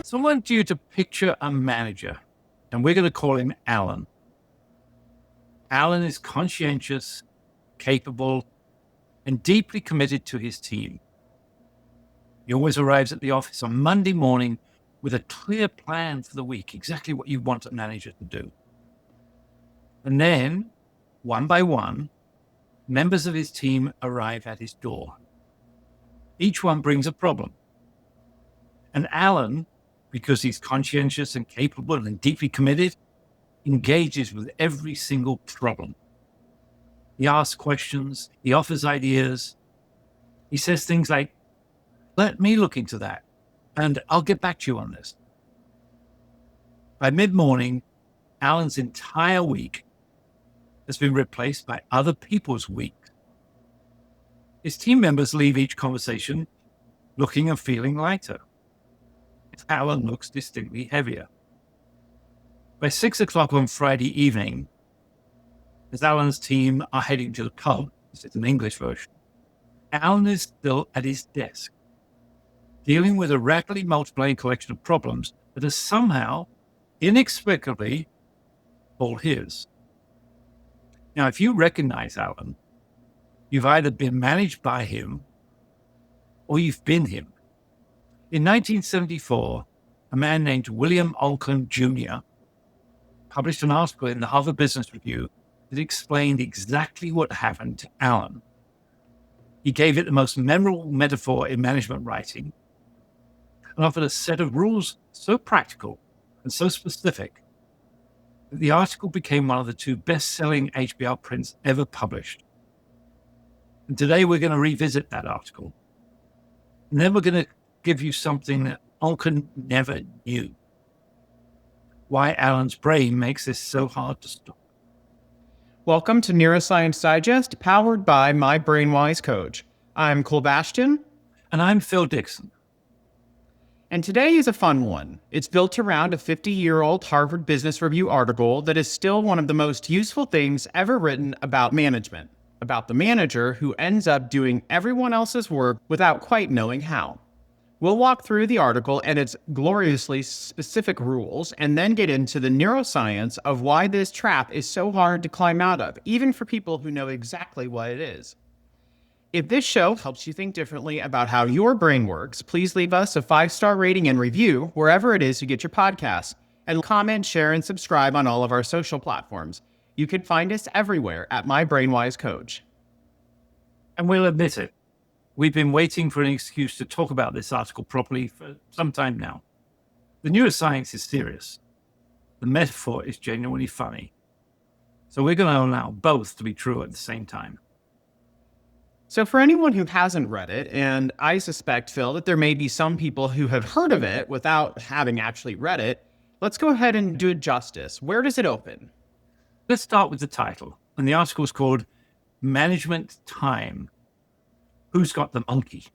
So I want you to picture a manager, and we're going to call him Alan. Alan is conscientious, capable, and deeply committed to his team. He always arrives at the office on Monday morning with a clear plan for the week, exactly what you want a manager to do. And then, one by one, members of his team arrive at his door. Each one brings a problem. And Alan, because he's conscientious and capable and deeply committed, engages with every single problem. He asks questions, he offers ideas. He says things like, "Let me look into that, and I'll get back to you on this." By mid-morning, Alan's entire week has been replaced by other people's week. His team members leave each conversation looking and feeling lighter. Alan looks distinctly heavier. By 6 o'clock on Friday evening, as Alan's team are heading to the pub, this is an English version, Alan is still at his desk, dealing with a rapidly multiplying collection of problems that are somehow, inexplicably, all his. Now, if you recognize Alan, you've either been managed by him or you've been him. In 1974, a man named William Oncken Jr. published an article in the Harvard Business Review that explained exactly what happened to Alan. He gave it the most memorable metaphor in management writing and offered a set of rules so practical and so specific that the article became one of the 2 best-selling HBR prints ever published. And today we're going to revisit that article. And then we're going to give you something that Oncken never knew. Why Alan's brain makes this so hard to stop. Welcome to Neuroscience Digest, powered by my BrainWise coach. I'm Cole Bastian. And I'm Phil Dixon. And today is a fun one. It's built around a 50-year-old Harvard Business Review article that is still one of the most useful things ever written about management, about the manager who ends up doing everyone else's work without quite knowing how. We'll walk through the article and its gloriously specific rules, and then get into the neuroscience of why this trap is so hard to climb out of, even for people who know exactly what it is. If this show helps you think differently about how your brain works, please leave us a 5-star rating and review wherever it is you get your podcasts, and comment, share, and subscribe on all of our social platforms. You can find us everywhere at My BrainWise Coach. And we'll admit it. We've been waiting for an excuse to talk about this article properly for some time now. The neuroscience is serious. The metaphor is genuinely funny. So we're going to allow both to be true at the same time. So for anyone who hasn't read it, and I suspect, Phil, that there may be some people who have heard of it without having actually read it, let's go ahead and do it justice. Where does it open? Let's start with the title. And the article is called Management Time. Who's got the monkey?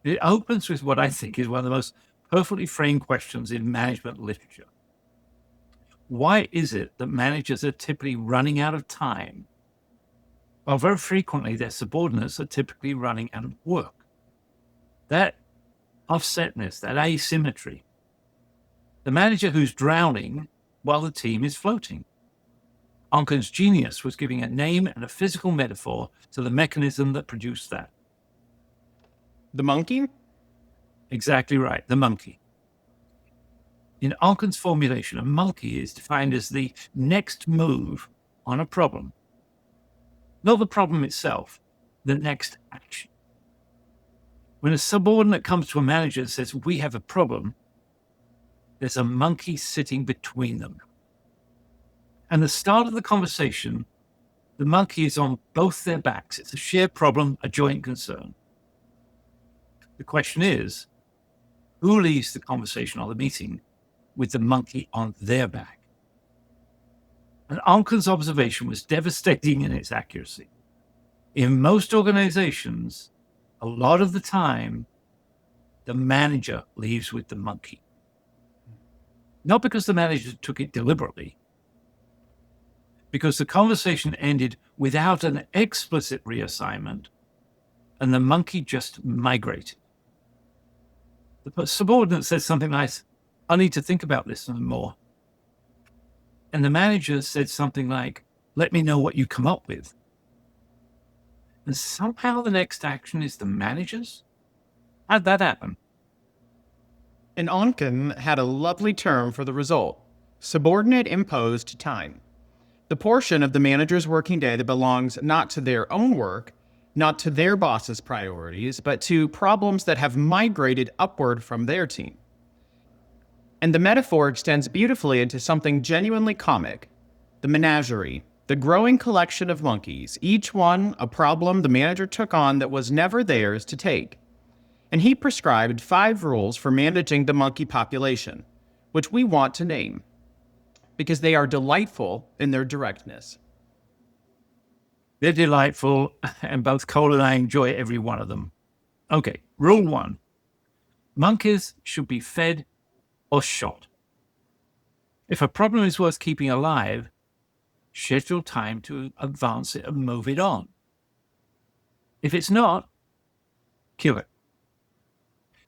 It opens with what I think is one of the most perfectly framed questions in management literature. Why is it that managers are typically running out of time, while very frequently their subordinates are typically running out of work? That offsetness, that asymmetry. The manager who's drowning while the team is floating. Oncken's genius was giving a name and a physical metaphor to the mechanism that produced that. The monkey? Exactly right, the monkey. In Oncken's formulation, a monkey is defined as the next move on a problem. Not the problem itself, the next action. When a subordinate comes to a manager and says, "We have a problem," there's a monkey sitting between them. And the start of the conversation, the monkey is on both their backs. It's a shared problem, a joint concern. The question is, who leads the conversation or the meeting with the monkey on their back? And Oncken's observation was devastating in its accuracy. In most organizations, a lot of the time, the manager leaves with the monkey. Not because the manager took it deliberately, because the conversation ended without an explicit reassignment, and the monkey just migrated. The subordinate said something like, I need to think about this some more. And the manager said something like, let me know what you come up with. And somehow the next action is the manager's? How'd that happen? And Oncken had a lovely term for the result: subordinate-imposed time. The portion of the manager's working day that belongs not to their own work, not to their boss's priorities, but to problems that have migrated upward from their team. And the metaphor extends beautifully into something genuinely comic: the menagerie, the growing collection of monkeys, each one a problem the manager took on that was never theirs to take. And he prescribed 5 rules for managing the monkey population, which we want to name, because they are delightful in their directness. They're delightful, and both Cole and I enjoy every one of them. Okay, rule 1. Monkeys should be fed or shot. If a problem is worth keeping alive, schedule time to advance it and move it on. If it's not, kill it.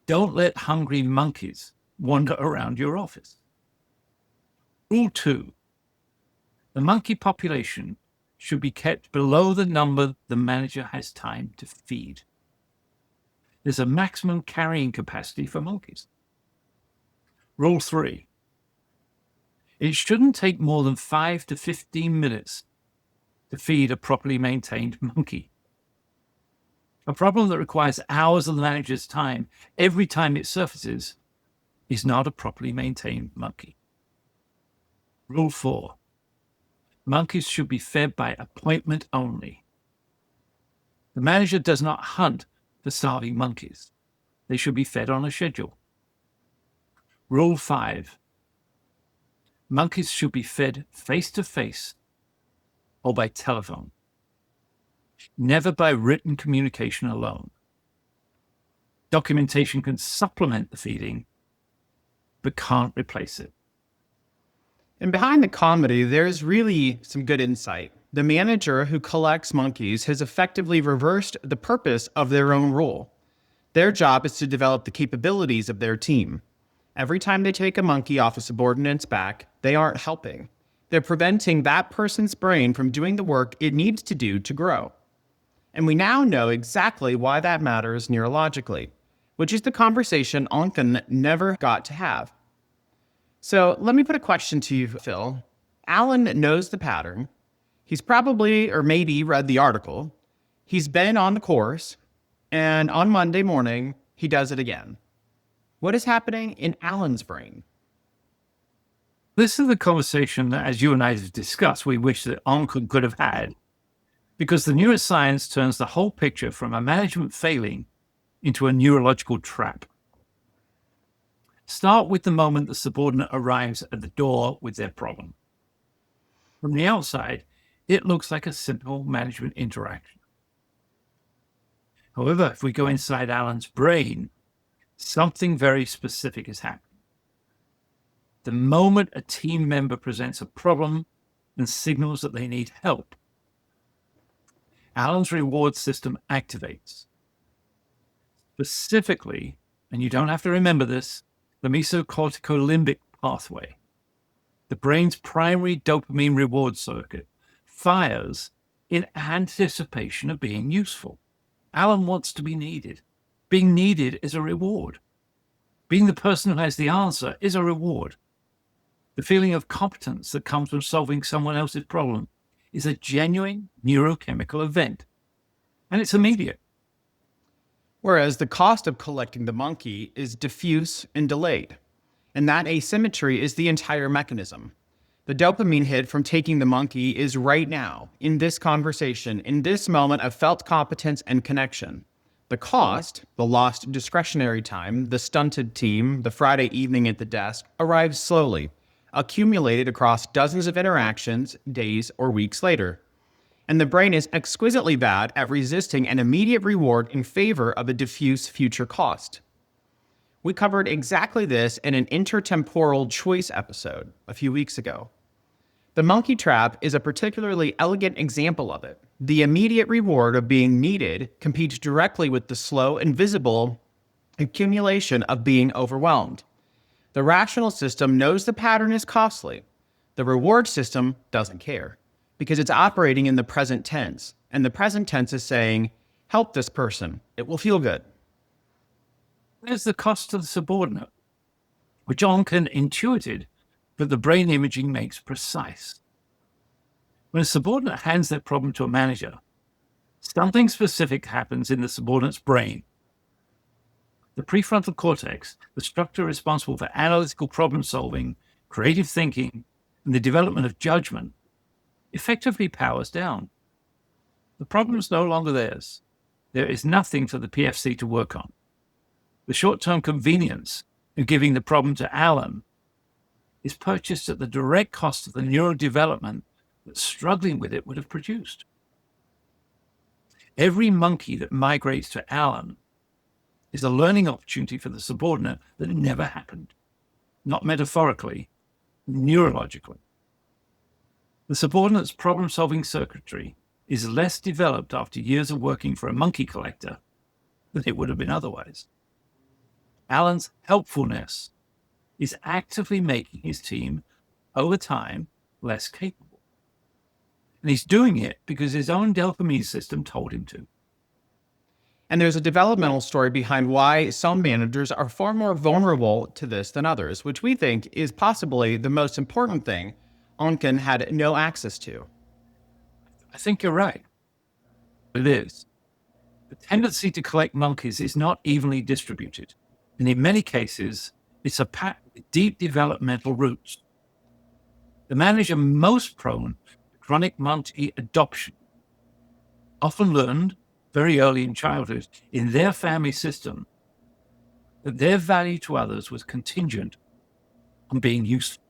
Don't let hungry monkeys wander around your office. Rule 2. The monkey population should be kept below the number the manager has time to feed. There's a maximum carrying capacity for monkeys. Rule 3. It shouldn't take more than 5 to 15 minutes to feed a properly maintained monkey. A problem that requires hours of the manager's time every time it surfaces is not a properly maintained monkey. Rule 4. Monkeys should be fed by appointment only. The manager does not hunt for starving monkeys. They should be fed on a schedule. Rule 5. Monkeys should be fed face-to-face or by telephone, never by written communication alone. Documentation can supplement the feeding, but can't replace it. And behind the comedy, there's really some good insight. The manager who collects monkeys has effectively reversed the purpose of their own role. Their job is to develop the capabilities of their team. Every time they take a monkey off a subordinate's back, they aren't helping. They're preventing that person's brain from doing the work it needs to do to grow. And we now know exactly why that matters neurologically, which is the conversation Oncken never got to have. So let me put a question to you, Phil. Alan knows the pattern. He's probably, or maybe, read the article. He's been on the course, and on Monday morning, he does it again. What is happening in Alan's brain? This is the conversation that, as you and I have discussed, we wish that Oncken could have had, because the neuroscience turns the whole picture from a management failing into a neurological trap. Start with the moment the subordinate arrives at the door with their problem. From the outside, it looks like a simple management interaction. However, if we go inside Alan's brain, something very specific is happening. The moment a team member presents a problem and signals that they need help, Alan's reward system activates. Specifically, and you don't have to remember this, the mesocorticolimbic pathway, the brain's primary dopamine reward circuit, fires in anticipation of being useful. Alan wants to be needed. Being needed is a reward. Being the person who has the answer is a reward. The feeling of competence that comes from solving someone else's problem is a genuine neurochemical event, and it's immediate. Whereas the cost of collecting the monkey is diffuse and delayed. And that asymmetry is the entire mechanism. The dopamine hit from taking the monkey is right now, in this conversation, in this moment of felt competence and connection. The cost, the lost discretionary time, the stunted team, the Friday evening at the desk, arrives slowly, accumulated across dozens of interactions, days or weeks later. And the brain is exquisitely bad at resisting an immediate reward in favor of a diffuse future cost. We covered exactly this in an intertemporal choice episode a few weeks ago. The monkey trap is a particularly elegant example of it. The immediate reward of being needed competes directly with the slow and visible accumulation of being overwhelmed. The rational system knows the pattern is costly. The reward system doesn't care because it's operating in the present tense, and the present tense is saying, help this person, it will feel good. There's the cost of the subordinate, which Oncken intuited, but the brain imaging makes precise. When a subordinate hands their problem to a manager, something specific happens in the subordinate's brain. The prefrontal cortex, the structure responsible for analytical problem solving, creative thinking, and the development of judgment, effectively powers down. The problem is no longer theirs. There is nothing for the PFC to work on. The short-term convenience of giving the problem to Alan is purchased at the direct cost of the neurodevelopment that struggling with it would have produced. Every monkey that migrates to Alan is a learning opportunity for the subordinate that never happened, not metaphorically, neurologically. The subordinate's problem-solving circuitry is less developed after years of working for a monkey collector than it would have been otherwise. Alan's helpfulness is actively making his team, over time, less capable. And he's doing it because his own dopamine system told him to. And there's a developmental story behind why some managers are far more vulnerable to this than others, which we think is possibly the most important thing Oncken had no access to. I think you're right. It is. The tendency to collect monkeys is not evenly distributed, and in many cases, it's a pattern with deep developmental roots. The manager most prone to chronic monkey adoption often learned very early in childhood in their family system that their value to others was contingent on being useful.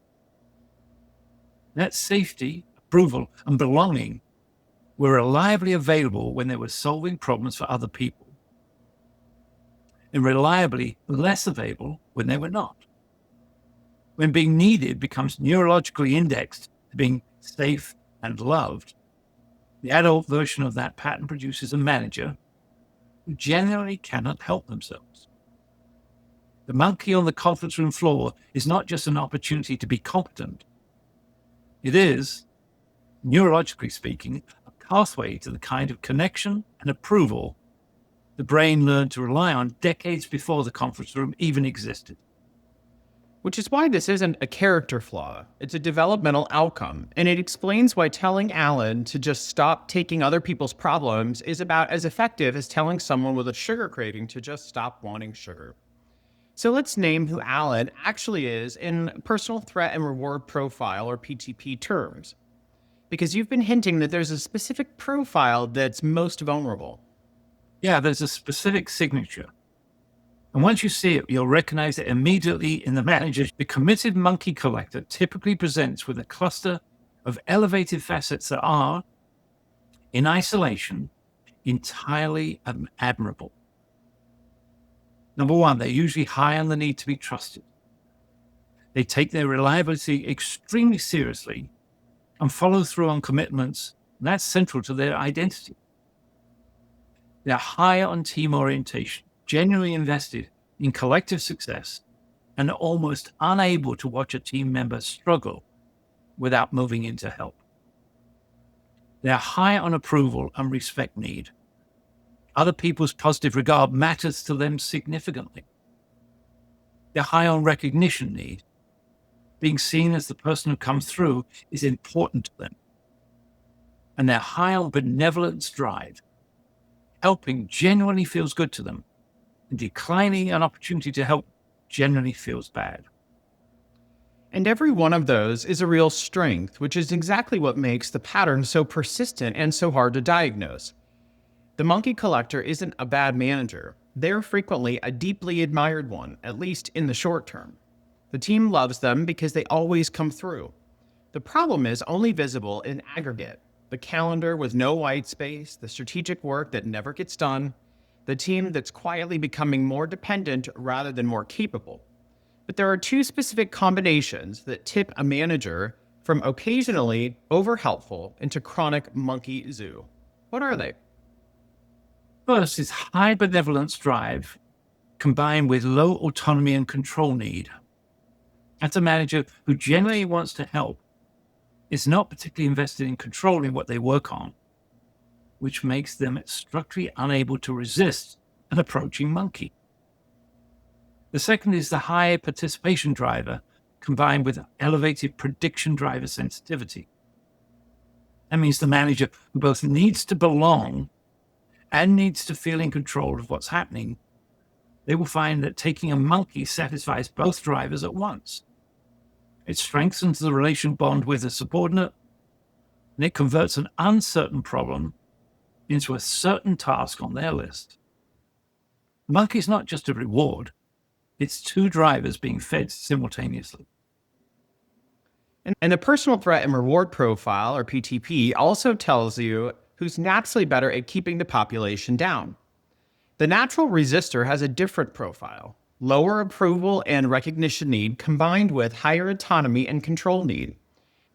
That safety, approval, and belonging were reliably available when they were solving problems for other people, and reliably less available when they were not. When being needed becomes neurologically indexed to being safe and loved, the adult version of that pattern produces a manager who generally cannot help themselves. The monkey on the conference room floor is not just an opportunity to be competent. It is, neurologically speaking, a pathway to the kind of connection and approval the brain learned to rely on decades before the conference room even existed. Which is why this isn't a character flaw. It's a developmental outcome, and it explains why telling Alan to just stop taking other people's problems is about as effective as telling someone with a sugar craving to just stop wanting sugar. So let's name who Alan actually is in personal threat and reward profile, or PTP terms, because you've been hinting that there's a specific profile that's most vulnerable. Yeah, there's a specific signature. And once you see it, you'll recognize it immediately in the manager. The committed monkey collector typically presents with a cluster of elevated facets that are, in isolation, entirely admirable. Number one, they're usually high on the need to be trusted. They take their reliability extremely seriously and follow through on commitments, and that's central to their identity. They're high on team orientation, genuinely invested in collective success, and almost unable to watch a team member struggle without moving in to help. They're high on approval and respect need. Other people's positive regard matters to them significantly. They're high on recognition need. Being seen as the person who comes through is important to them. And they're high on benevolence drive. Helping genuinely feels good to them, and declining an opportunity to help genuinely feels bad. And every one of those is a real strength, which is exactly what makes the pattern so persistent and so hard to diagnose. The monkey collector isn't a bad manager. They're frequently a deeply admired one, at least in the short term. The team loves them because they always come through. The problem is only visible in aggregate. The calendar with no white space, the strategic work that never gets done, the team that's quietly becoming more dependent rather than more capable. But there are two specific combinations that tip a manager from occasionally over-helpful into chronic monkey zoo. What are they? First is high benevolence drive combined with low autonomy and control need. That's a manager who genuinely wants to help, is not particularly invested in controlling what they work on, which makes them structurally unable to resist an approaching monkey. The second is the high participation driver combined with elevated prediction driver sensitivity. That means the manager who both needs to belong and needs to feel in control of what's happening. They will find that taking a monkey satisfies both drivers at once. It strengthens the relation bond with a subordinate, and it converts an uncertain problem into a certain task on their list. The monkey is not just a reward, it's two drivers being fed simultaneously. And the personal threat and reward profile, or PTP, also tells you who's naturally better at keeping the population down. The natural resistor has a different profile: lower approval and recognition need combined with higher autonomy and control need,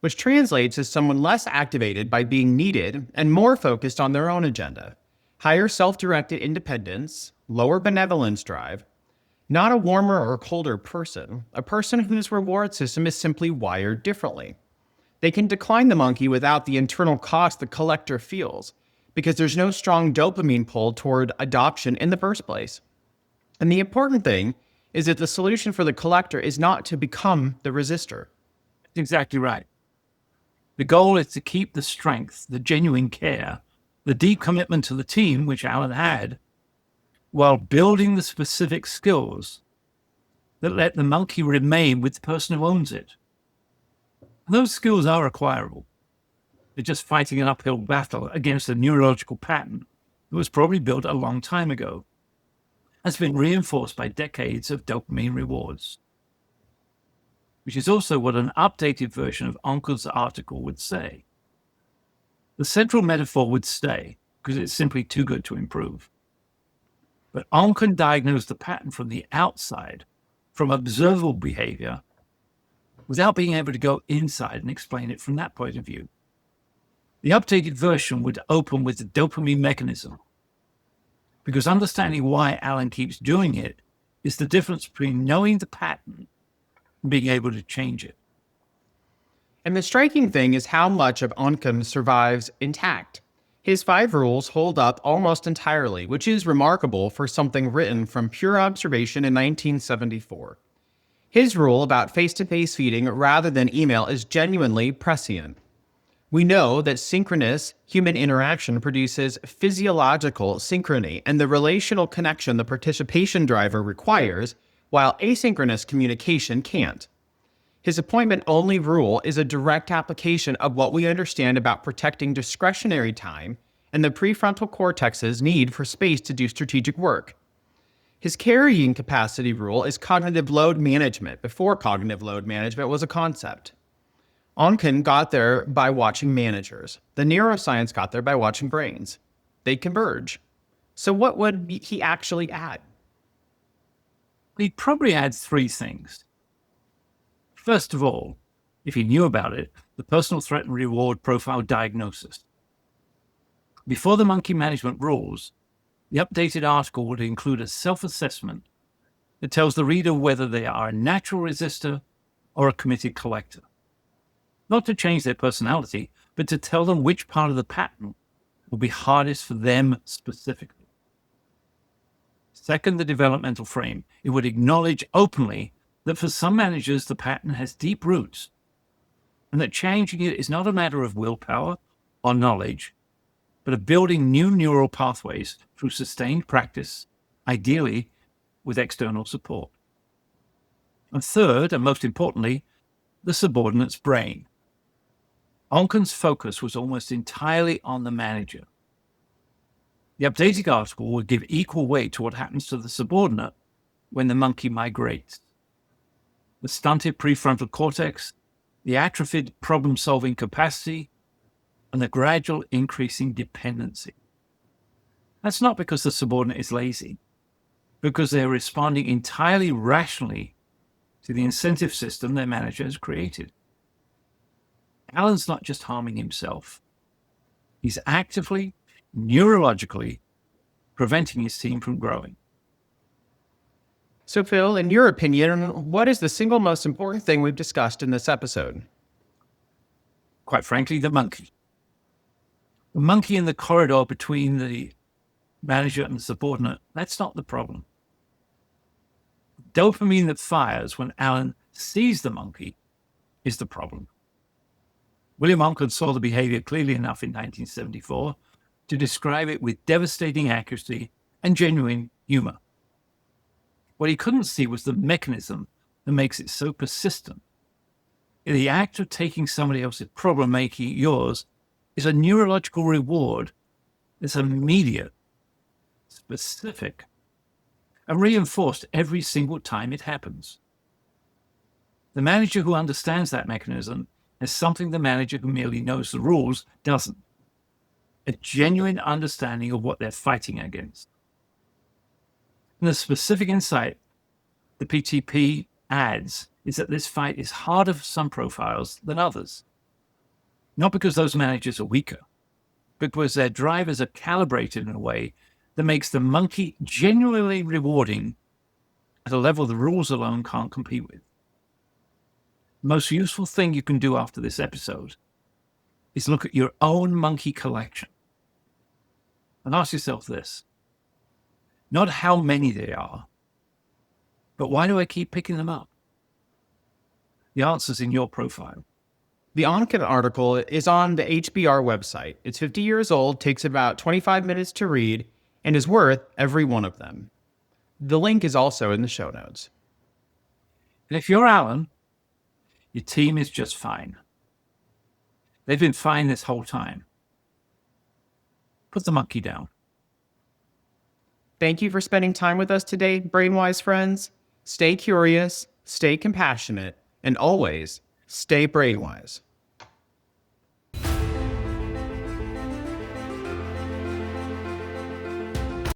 which translates as someone less activated by being needed and more focused on their own agenda. Higher self-directed independence, lower benevolence drive, not a warmer or colder person, a person whose reward system is simply wired differently. They can decline the monkey without the internal cost the collector feels, because there's no strong dopamine pull toward adoption in the first place. And the important thing is that the solution for the collector is not to become the resistor. That's exactly right. The goal is to keep the strength, the genuine care, the deep commitment to the team, which Alan had, while building the specific skills that let the monkey remain with the person who owns it. And those skills are acquirable. They're just fighting an uphill battle against a neurological pattern that was probably built a long time ago. Has been reinforced by decades of dopamine rewards, which is also what an updated version of Oncken's article would say. The central metaphor would stay because it's simply too good to improve. But Oncken diagnosed the pattern from the outside, from observable behavior, without being able to go inside and explain it from that point of view. The updated version would open with the dopamine mechanism, because understanding why Alan keeps doing it is the difference between knowing the pattern and being able to change it. And the striking thing is how much of Oncken survives intact. His 5 rules hold up almost entirely, which is remarkable for something written from pure observation in 1974. His rule about face-to-face feeding rather than email is genuinely prescient. We know that synchronous human interaction produces physiological synchrony and the relational connection the participation driver requires, while asynchronous communication can't. His appointment-only rule is a direct application of what we understand about protecting discretionary time and the prefrontal cortex's need for space to do strategic work. His carrying capacity rule is cognitive load management before cognitive load management was a concept. Oncken got there by watching managers. The neuroscience got there by watching brains. They converge. So what would he actually add? He'd probably add 3 things. First of all, if he knew about it, the personal threat and reward profile diagnosis. Before the monkey management rules, the updated article would include a self-assessment that tells the reader whether they are a natural resistor or a committed collector. Not to change their personality, but to tell them which part of the pattern will be hardest for them specifically. Second, the developmental frame. It would acknowledge openly that for some managers, the pattern has deep roots, and that changing it is not a matter of willpower or knowledge, but of building new neural pathways through sustained practice, ideally with external support. And third, and most importantly, the subordinate's brain. Oncken's focus was almost entirely on the manager. The updated article would give equal weight to what happens to the subordinate when the monkey migrates. The stunted prefrontal cortex, the atrophied problem-solving capacity, and the gradual increasing dependency. That's not because the subordinate is lazy, because they're responding entirely rationally to the incentive system their manager has created. Alan's not just harming himself. He's actively, neurologically, preventing his team from growing. So, Phil, in your opinion, what is the single most important thing we've discussed in this episode? Quite frankly, the monkey. The monkey in the corridor between the manager and the subordinate, that's not the problem. Dopamine that fires when Alan sees the monkey is the problem. William Oncken saw the behavior clearly enough in 1974 to describe it with devastating accuracy and genuine humor. What he couldn't see was the mechanism that makes it so persistent. The act of taking somebody else's problem, making it yours, is a neurological reward that's immediate, specific, and reinforced every single time it happens. The manager who understands that mechanism has something the manager who merely knows the rules doesn't. A genuine understanding of what they're fighting against. And the specific insight the PTP adds is that this fight is harder for some profiles than others. Not because those managers are weaker, but because their drivers are calibrated in a way that makes the monkey genuinely rewarding at a level the rules alone can't compete with. The most useful thing you can do after this episode is look at your own monkey collection and ask yourself this: not how many they are, but why do I keep picking them up? The answer's in your profile. The Oncken article is on the HBR website. It's 50 years old, takes about 25 minutes to read, and is worth every one of them. The link is also in the show notes. And if you're Alan, your team is just fine. They've been fine this whole time. Put the monkey down. Thank you for spending time with us today, BrainWise friends. Stay curious, stay compassionate, and always stay BrainWise.